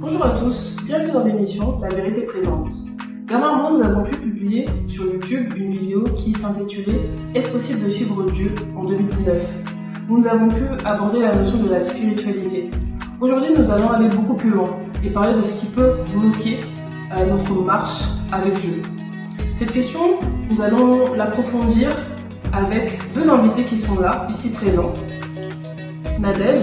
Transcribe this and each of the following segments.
Bonjour à tous, bienvenue dans l'émission La Vérité Présente. Dernièrement, nous avons pu publier sur YouTube une vidéo qui s'intitulait « Est-ce possible de suivre Dieu en 2019 ?» Où nous avons pu aborder la notion de la spiritualité. Aujourd'hui, nous allons aller beaucoup plus loin et parler de ce qui peut bloquer notre marche avec Dieu. Cette question, nous allons l'approfondir avec deux invités qui sont là, ici présents. Nadège.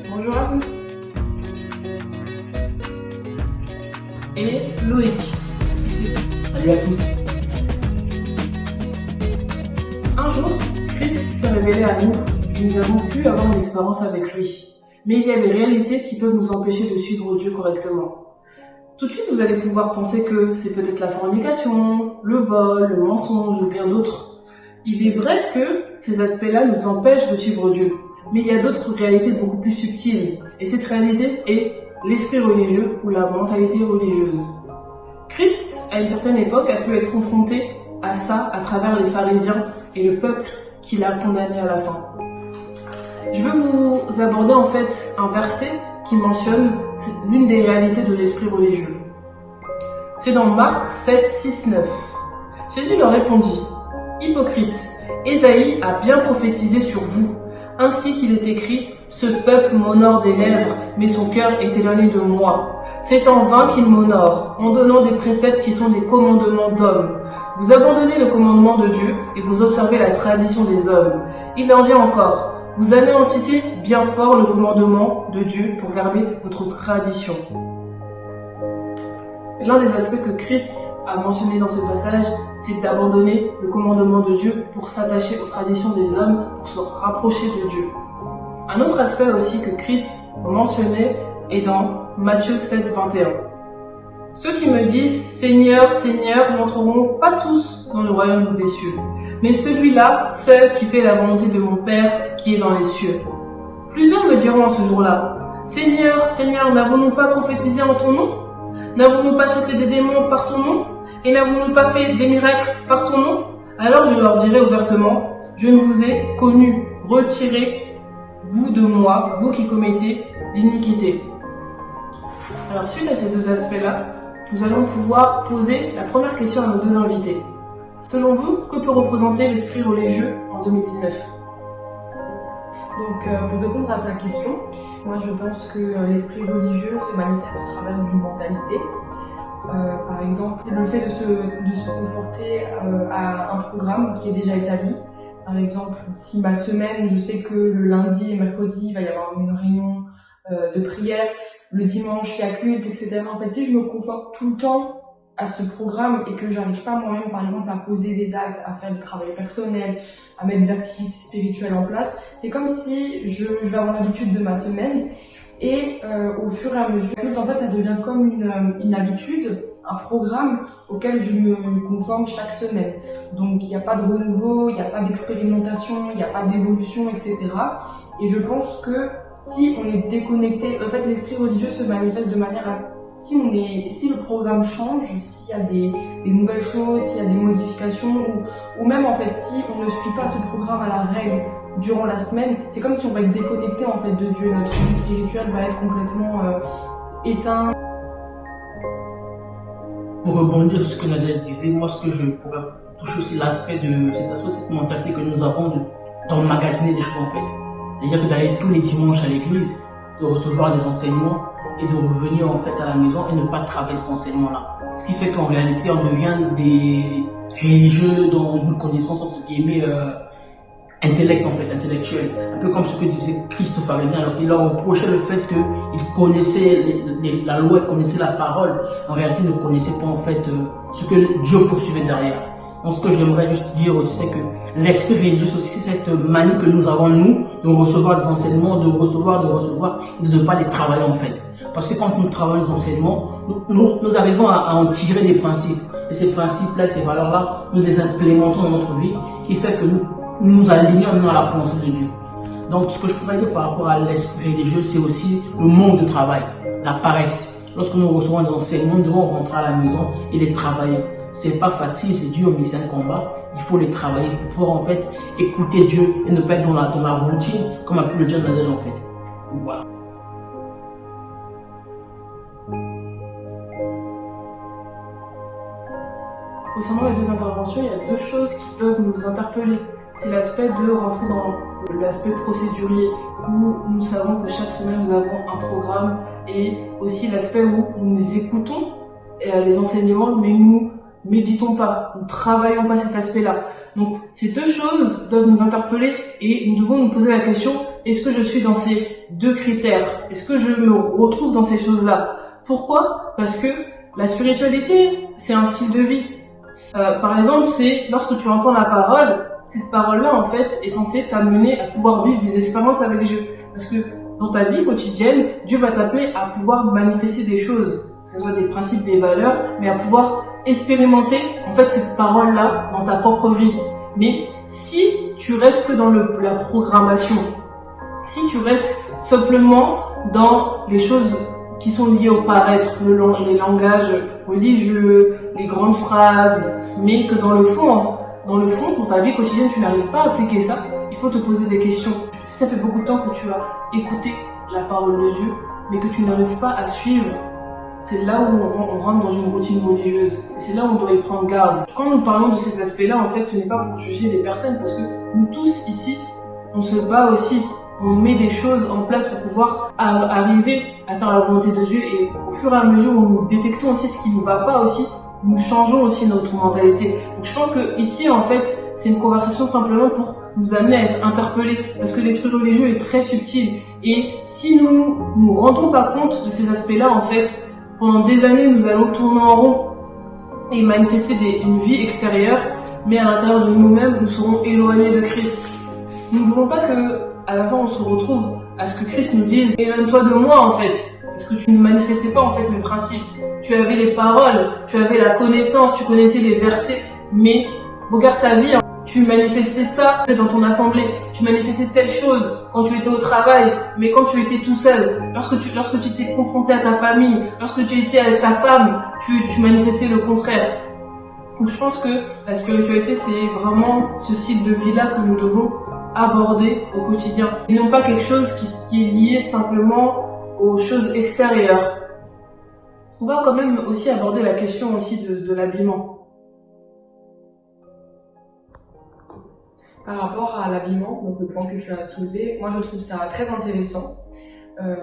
Bonjour à tous. Et Loïc. Salut à tous. Un jour, Christ s'est révélé à nous et nous avons pu avoir une expérience avec lui. Mais il y a des réalités qui peuvent nous empêcher de suivre Dieu correctement. Tout de suite, vous allez pouvoir penser que c'est peut-être la fornication, le vol, le mensonge ou bien d'autres. Il est vrai que ces aspects-là nous empêchent de suivre Dieu. Mais il y a d'autres réalités beaucoup plus subtiles. Et cette réalité est l'esprit religieux ou la mentalité religieuse. Christ, à une certaine époque, a pu être confronté à ça à travers les pharisiens et le peuple qui l'a condamné à la fin. Je veux vous aborder en fait un verset qui mentionne l'une des réalités de l'esprit religieux. C'est dans Marc 7, 6, 9. Jésus leur répondit: « Hypocrite, Ésaïe a bien prophétisé sur vous, ainsi qu'il est écrit, ce peuple m'honore des lèvres, mais son cœur est éloigné de moi. C'est en vain qu'il m'honore, en donnant des préceptes qui sont des commandements d'hommes. Vous abandonnez le commandement de Dieu et vous observez la tradition des hommes. Il leur dit encore, vous anéantissez bien fort le commandement de Dieu pour garder votre tradition. » L'un des aspects que Christ a mentionné dans ce passage, c'est d'abandonner le commandement de Dieu pour s'attacher aux traditions des hommes, pour se rapprocher de Dieu. Un autre aspect aussi que Christ mentionnait est dans Matthieu 7, 21. Ceux qui me disent « Seigneur, Seigneur » n'entreront pas tous dans le royaume des cieux, mais celui-là, seul qui fait la volonté de mon Père qui est dans les cieux. Plusieurs me diront en ce jour-là « Seigneur, Seigneur, n'avons-nous pas prophétisé en ton nom ? N'avons-nous pas chassé des démons par ton nom ? Et n'avons-nous pas fait des miracles par ton nom ? Alors je leur dirai ouvertement, je ne vous ai connu, retirez-vous de moi, vous qui commettez l'iniquité. » Alors suite à ces deux aspects-là, nous allons pouvoir poser la première question à nos deux invités. Selon vous, que peut représenter l'esprit religieux en 2019 ? Donc, pour répondre à ta question, moi je pense que l'esprit religieux se manifeste au travers d'une mentalité. Par exemple, le fait de se conforter à un programme qui est déjà établi. Par exemple, si ma semaine, je sais que le lundi et mercredi, il va y avoir une réunion de prière, le dimanche, il y a culte, etc. En fait, si je me conforte tout le temps à ce programme et que j'arrive pas moi-même, par exemple, à poser des actes, à faire du travail personnel, à mettre des activités spirituelles en place, c'est comme si je vais avoir l'habitude de ma semaine et au fur et à mesure, en fait, ça devient comme une habitude, un programme auquel je me conforme chaque semaine. Donc, il n'y a pas de renouveau, il n'y a pas d'expérimentation, il n'y a pas d'évolution, etc. Et je pense que si on est déconnecté, en fait, l'esprit religieux se manifeste de manière à si le programme change, s'il y a des nouvelles choses, s'il y a des modifications, ou même en fait si on ne suit pas ce programme à la règle durant la semaine, c'est comme si on va être déconnecté en fait de Dieu. Notre vie spirituelle va être complètement éteinte. Pour rebondir sur ce que Nadège disait, moi ce que je pourrais toucher aussi l'aspect de cette mentalité que nous avons d'emmagasiner des choses en fait. C'est-à-dire que d'aller tous les dimanches à l'église, de recevoir des enseignements et de revenir en fait à la maison et ne pas travailler ces enseignements-là. Ce qui fait qu'en réalité, on devient des religieux dans une connaissance entre guillemets intellect en fait, intellectuelle. Un peu comme ce que disait Christ aux pharisiens. Alors, il leur reprochait le fait qu'ils connaissaient la loi, ils connaissaient la parole. En réalité, ils ne connaissaient pas en fait ce que Dieu poursuivait derrière. Donc ce que j'aimerais juste dire aussi, c'est que l'esprit religieux, c'est aussi cette manie que nous avons, nous, de recevoir des enseignements, de recevoir, et de ne pas les travailler en fait. Parce que quand nous travaillons les enseignements, nous arrivons à en tirer des principes. Et ces principes-là, ces valeurs-là, nous les implémentons dans notre vie, qui fait que nous alignons à la pensée de Dieu. Donc ce que je pourrais dire par rapport à l'esprit religieux, c'est aussi le manque de travail, la paresse. Lorsque nous recevons des enseignements, nous devons rentrer à la maison et les travailler. C'est pas facile, c'est dur, mais c'est un combat. Il faut les travailler pour pouvoir en fait écouter Dieu et ne pas être dans la routine, comme a pu le dire Nadège en fait. Voilà. Concernant les deux interventions, il y a deux choses qui peuvent nous interpeller. C'est l'aspect de rentrer dans l'aspect procédurier, où nous savons que chaque semaine nous avons un programme, et aussi l'aspect où nous écoutons les enseignements, mais nous méditons pas, nous travaillons pas cet aspect-là. Donc ces deux choses doivent nous interpeller et nous devons nous poser la question, est-ce que je suis dans ces deux critères? Est-ce que je me retrouve dans ces choses-là? Pourquoi? Parce que la spiritualité, c'est un style de vie. Par exemple, c'est lorsque tu entends la parole, cette parole-là, en fait, est censée t'amener à pouvoir vivre des expériences avec Dieu. Parce que dans ta vie quotidienne, Dieu va t'appeler à pouvoir manifester des choses, que ce soit des principes, des valeurs, mais à pouvoir expérimenter, en fait, cette parole-là dans ta propre vie. Mais si tu restes que dans la programmation, si tu restes simplement dans les choses qui sont liées au paraître, les langages religieux, les grandes phrases, mais que dans le fond, dans ta vie quotidienne, tu n'arrives pas à appliquer ça, il faut te poser des questions. Si ça fait beaucoup de temps que tu as écouté la parole de Dieu, mais que tu n'arrives pas à suivre, c'est là où on rentre dans une routine religieuse. Et c'est là où on doit y prendre garde. Quand nous parlons de ces aspects-là, en fait, ce n'est pas pour juger les personnes, parce que nous tous ici, on se bat aussi. On met des choses en place pour pouvoir arriver à faire la volonté de Dieu, et au fur et à mesure où nous détectons aussi ce qui ne va pas aussi, nous changeons aussi notre mentalité. Donc je pense que ici, en fait, c'est une conversation simplement pour nous amener à être interpellés, parce que l'esprit religieux est très subtil. Et si nous nous rendons pas compte de ces aspects-là, en fait, pendant des années, nous allons tourner en rond et manifester une vie extérieure, mais à l'intérieur de nous-mêmes, nous serons éloignés de Christ. Nous ne voulons pas que, à la fin, on se retrouve à ce que Christ nous dise « Éloigne-toi de moi, en fait », parce que tu ne manifestais pas, en fait, le principe. Tu avais les paroles, tu avais la connaissance, tu connaissais les versets, mais regarde ta vie, hein. Tu manifestais ça dans ton assemblée, tu manifestais telle chose quand tu étais au travail, mais quand tu étais tout seul, lorsque tu étais confronté à ta famille, lorsque tu étais avec ta femme, tu manifestais le contraire. Donc je pense que la spiritualité, c'est vraiment ce style de vie-là que nous devons aborder au quotidien, et non pas quelque chose qui est lié simplement aux choses extérieures. On va quand même aussi aborder la question aussi de l'habillement. Par rapport à l'habillement, donc le point que tu as soulevé, moi je trouve ça très intéressant.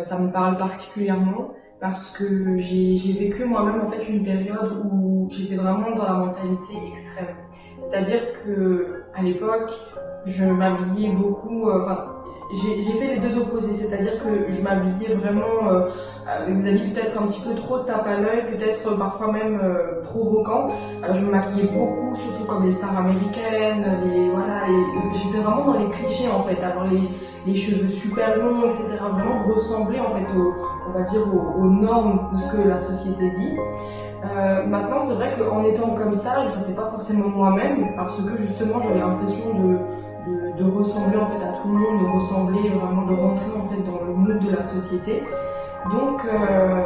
Ça me parle particulièrement parce que j'ai vécu moi-même en fait une période où j'étais vraiment dans la mentalité extrême. C'est-à-dire que à l'époque, je m'habillais beaucoup. J'ai fait les deux opposés, c'est-à-dire que je m'habillais vraiment avec des habits peut-être un petit peu trop tape à l'œil, peut-être parfois même provoquants. Je me maquillais beaucoup, surtout comme les stars américaines, j'étais vraiment dans les clichés en fait, avoir les cheveux super longs, etc. Vraiment ressembler en fait aux normes de ce que la société dit. Maintenant, c'est vrai qu'en étant comme ça, je ne sentais pas forcément moi-même, parce que justement, j'avais l'impression de ressembler en fait à tout le monde, de ressembler vraiment, de rentrer en fait dans le mood de la société. Donc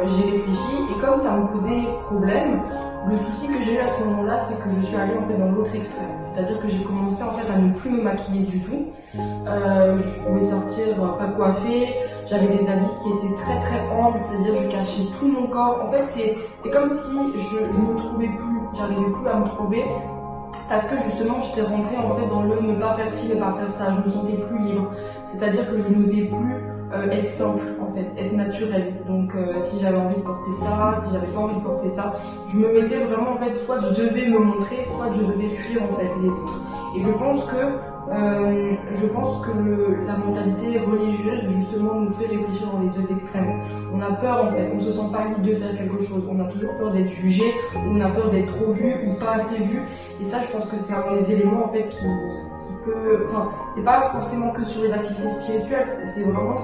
j'ai réfléchi, et comme ça me posait problème, le souci que j'ai eu à ce moment-là, c'est que je suis allée en fait dans l'autre extrême. C'est-à-dire que j'ai commencé en fait à ne plus me maquiller du tout. Je pouvais sortir pas coiffée, j'avais des habits qui étaient très très amples, c'est-à-dire je cachais tout mon corps. En fait, c'est comme si je me trouvais plus, j'arrivais plus à me trouver. Parce que justement j'étais rentrée en fait dans le ne pas faire ci, ne pas faire ça, je me sentais plus libre. C'est-à-dire que je n'osais plus être simple en fait, être naturelle. Donc si j'avais envie de porter ça, si j'avais pas envie de porter ça, je me mettais vraiment en fait, soit je devais me montrer, soit je devais fuir en fait les autres. Et je pense que la mentalité religieuse justement nous fait réfléchir dans les deux extrêmes. On a peur en fait, on se sent pas libre de faire quelque chose, on a toujours peur d'être jugé, on a peur d'être trop vu ou pas assez vu. Et ça, je pense que c'est un des éléments en fait qui peut, enfin, c'est pas forcément que sur les activités spirituelles, c'est vraiment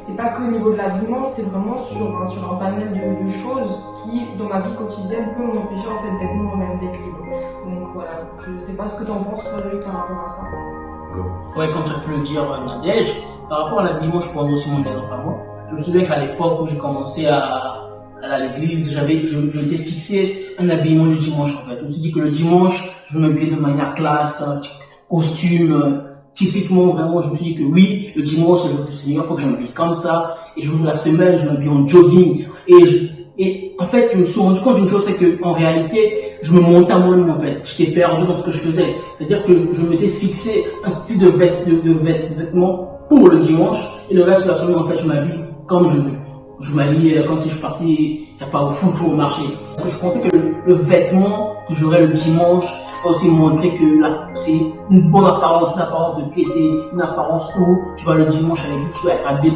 c'est pas qu'au niveau de l'habillement, c'est vraiment sur un panel de choses qui, dans ma vie quotidienne, peut m'empêcher en fait d'être moi-même, d'être libre. Donc voilà, je sais pas ce que t'en penses, Frédéric, par rapport à ça. Ouais, comme tu as pu le dire, Nadège, par rapport à l'habillement, je prends aussi mon exemple à moi. Je me souviens qu'à l'époque où j'ai commencé à aller à l'église, je m'étais fixé un habillement du dimanche en fait. Je me suis dit que le dimanche, je vais m'habiller de manière classe, costume, typiquement, vraiment, je me suis dit que oui, le dimanche, c'est le jour du Seigneur, il faut que je m'habille comme ça. Et le jour de la semaine, je m'habille en jogging. Et Et en fait, je me suis rendu compte d'une chose, c'est que en réalité, je me montais à moi-même en fait. J'étais perdu dans ce que je faisais. C'est-à-dire que je m'étais fixé un style de vêtements pour le dimanche, et le reste de la semaine, en fait, je m'habille comme je veux. Je m'habille comme si je partais, il n'y a pas au foot ou au marché. Je pensais que le vêtement que j'aurais le dimanche va aussi montrer que là, c'est une bonne apparence, une apparence de piété, une apparence où tu vas le dimanche à l'église, tu vas être habillé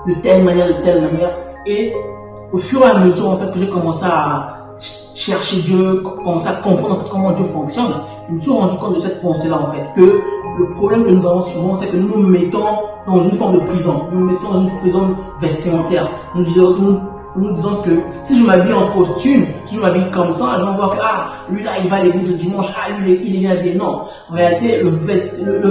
de telle manière, de telle manière. Et au fur et à mesure, en fait, que j'ai commencé à chercher Dieu, commencer à comprendre en fait, comment Dieu fonctionne, je me suis rendu compte de cette pensée-là, en fait, que le problème que nous avons souvent, c'est que nous nous mettons dans une forme de prison. Nous nous mettons dans une prison vestimentaire. Nous disons que si je m'habille en costume, si je m'habille comme ça, les gens voient que lui là il va à l'église le dimanche, il est bien habillé. Non, en réalité le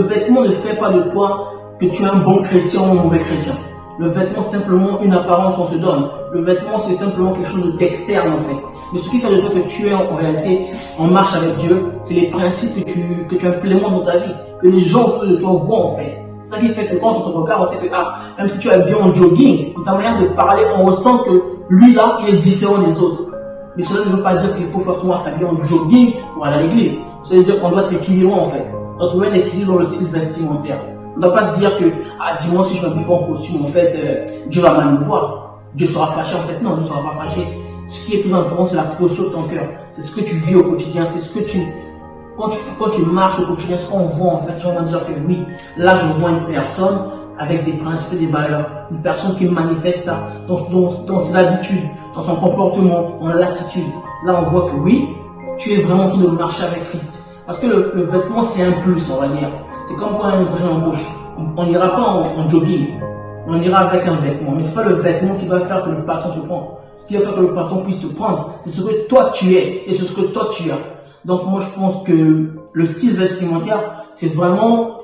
vêtement ne fait pas de toi que tu es un bon chrétien ou un mauvais chrétien. Le vêtement c'est simplement une apparence qu'on te donne. Le vêtement c'est simplement quelque chose d'externe en fait. Mais ce qui fait de toi que tu es en réalité en marche avec Dieu, c'est les principes que tu implémentes dans ta vie, que les gens autour de toi voient en fait. C'est ça qui fait que quand on te regarde, on sait que même si tu es bien en jogging, dans ta manière de parler, on ressent que lui là, il est différent des autres. Mais cela ne veut pas dire qu'il faut forcément s'habiller en jogging pour aller à l'église. Ça veut dire qu'on doit être équilibré en fait. On doit trouver un équilibre dans le style vestimentaire. On ne doit pas se dire que dis-moi si je m'habille pas en costume, en fait, Dieu va mal me voir. Dieu sera fâché en fait. Non, Dieu ne sera pas fâché. Ce qui est plus important, c'est la posture de ton cœur. C'est ce que tu vis au quotidien, c'est ce que quand tu marches au quotidien, ce qu'on voit en fait, les gens vont dire que oui, là je vois une personne avec des principes et des valeurs, une personne qui manifeste ça dans ses habitudes, dans son comportement, dans l'attitude. Là on voit que oui, tu es vraiment en train de marcher avec Christ. Parce que le vêtement c'est un plus, on va dire. C'est comme quand on a une prochaine embauche. On n'ira pas en jogging, on ira avec un vêtement, mais c'est pas le vêtement qui va faire que le patron te prend. Ce qui va faire que le patron puisse te prendre, c'est ce que toi tu es et c'est ce que toi tu as. Donc moi je pense que le style vestimentaire, c'est vraiment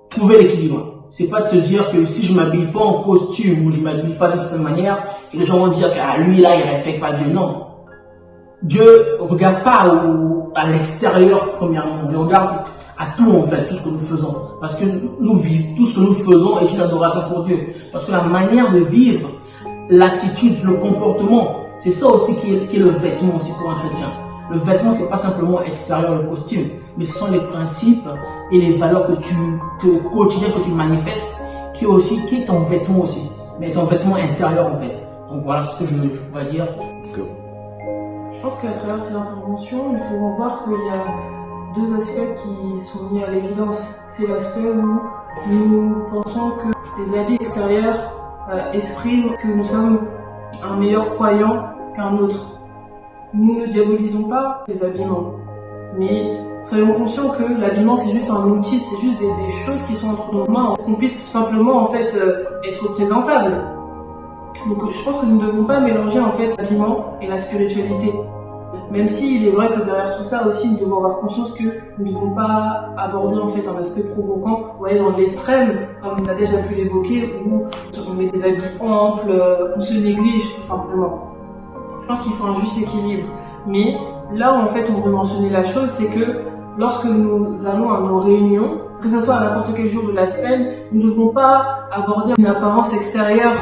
trouver l'équilibre. C'est pas de se dire que si je m'habille pas en costume ou je m'habille pas d'une certaine manière, que les gens vont dire que lui là il respecte pas Dieu. Non. Dieu regarde pas à l'extérieur premièrement, il regarde à tout en fait, tout ce que nous faisons. Parce que tout ce que nous faisons est une adoration pour Dieu. Parce que la manière de vivre, l'attitude, le comportement, c'est ça aussi qui est le vêtement aussi pour un chrétien. Le vêtement, c'est pas simplement extérieur, le costume, mais ce sont les principes et les valeurs que au quotidien que tu manifestes, qui est ton vêtement aussi, mais ton vêtement intérieur en fait. Donc voilà ce que je pourrais dire. Je pense qu'à travers ces interventions, nous pouvons voir qu'il y a deux aspects qui sont mis à l'évidence. C'est l'aspect où nous pensons que les habits extérieurs expriment que nous sommes un meilleur croyant qu'un autre. Nous ne diabolisons pas les habillements, mais soyons conscients que l'habillement c'est juste un outil, c'est juste des choses qui sont entre nos mains, qu'on puisse simplement en fait être présentable. Donc je pense que nous ne devons pas mélanger en fait l'habillement et la spiritualité. Même s'il est vrai que derrière tout ça aussi, nous devons avoir conscience que nous ne devons pas aborder en fait un aspect provoquant ou aller dans l'extrême, comme on a déjà pu l'évoquer, où on met des habits amples, on se néglige tout simplement. Je pense qu'il faut un juste équilibre. Mais là où en fait on veut mentionner la chose, c'est que lorsque nous allons à nos réunions, que ce soit à n'importe quel jour de la semaine, nous ne devons pas aborder une apparence extérieure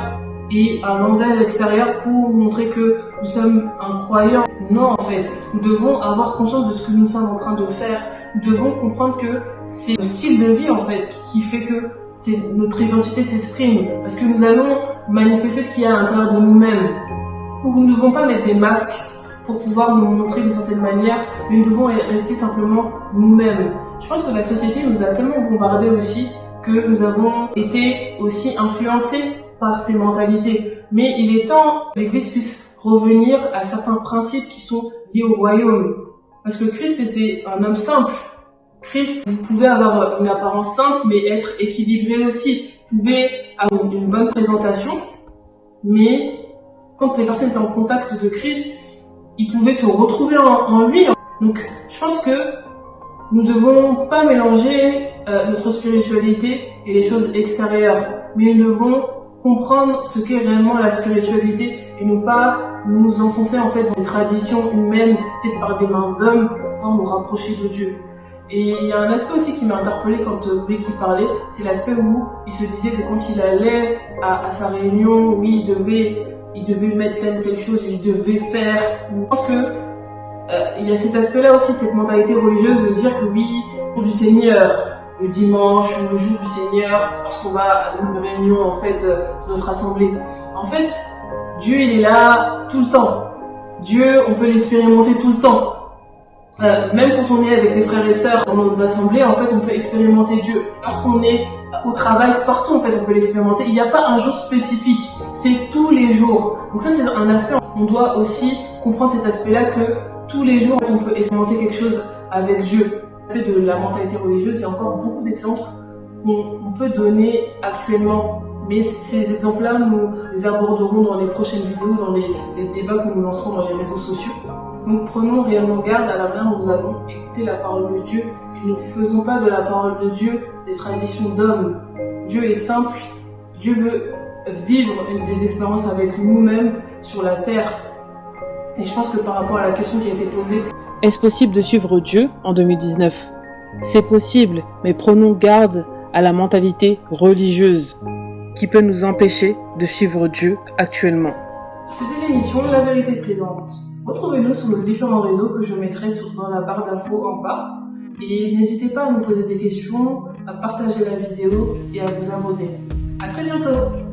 et un langage extérieur pour montrer que nous sommes un croyant. Non, en fait, nous devons avoir conscience de ce que nous sommes en train de faire. Nous devons comprendre que c'est le style de vie, en fait, qui fait que notre identité s'exprime. Parce que nous allons manifester ce qu'il y a à l'intérieur de nous-mêmes. Donc, nous ne devons pas mettre des masques pour pouvoir nous montrer d'une certaine manière, mais nous devons rester simplement nous-mêmes. Je pense que la société nous a tellement bombardés aussi que nous avons été aussi influencés par ces mentalités. Mais il est temps que l'Église puisse revenir à certains principes qui sont liés au royaume. Parce que Christ était un homme simple. Christ, vous pouvez avoir une apparence simple, mais être équilibré aussi. Vous pouvez avoir une bonne présentation, mais quand les personnes étaient en contact de Christ, ils pouvaient se retrouver en lui. Donc, je pense que nous devons pas mélanger notre spiritualité et les choses extérieures, mais nous devons comprendre ce qu'est réellement la spiritualité et ne pas nous enfoncer en fait dans des traditions humaines faites par des mains d'hommes pour nous rapprocher de Dieu. Et il y a un aspect aussi qui m'a interpellé quand Becky parlait, c'est l'aspect où il se disait que quand il allait à sa réunion, oui, il devait mettre telle ou telle chose, il devait faire. Je pense que il y a cet aspect-là aussi, cette mentalité religieuse de dire que oui, le jour du Seigneur, le dimanche ou le jour du Seigneur, lorsqu'on va à une réunion en fait de notre assemblée. En fait, Dieu il est là tout le temps. Dieu, on peut l'expérimenter tout le temps. Même quand on est avec les frères et sœurs dans notre assemblée, en fait, on peut expérimenter Dieu. Lorsqu'on est au travail, partout, en fait, on peut l'expérimenter. Il n'y a pas un jour spécifique. C'est tous les jours. Donc ça, c'est un aspect. On doit aussi comprendre cet aspect-là que tous les jours, on peut expérimenter quelque chose avec Dieu. C'est de la mentalité religieuse. Il y a encore beaucoup d'exemples qu'on peut donner actuellement. Mais ces exemples-là, nous les aborderons dans les prochaines vidéos, dans les débats que nous lancerons dans les réseaux sociaux. Nous prenons réellement garde à la manière dont nous allons écouter la parole de Dieu. Nous ne faisons pas de la parole de Dieu des traditions d'hommes. Dieu est simple. Dieu veut vivre des expériences avec nous-mêmes sur la terre. Et je pense que par rapport à la question qui a été posée, est-ce possible de suivre Dieu en 2019 ? C'est possible, mais prenons garde à la mentalité religieuse qui peut nous empêcher de suivre Dieu actuellement. C'était l'émission La Vérité Présente. Retrouvez-nous sur nos différents réseaux que je mettrai dans la barre d'infos en bas. Et n'hésitez pas à nous poser des questions, à partager la vidéo et à vous abonner. À très bientôt!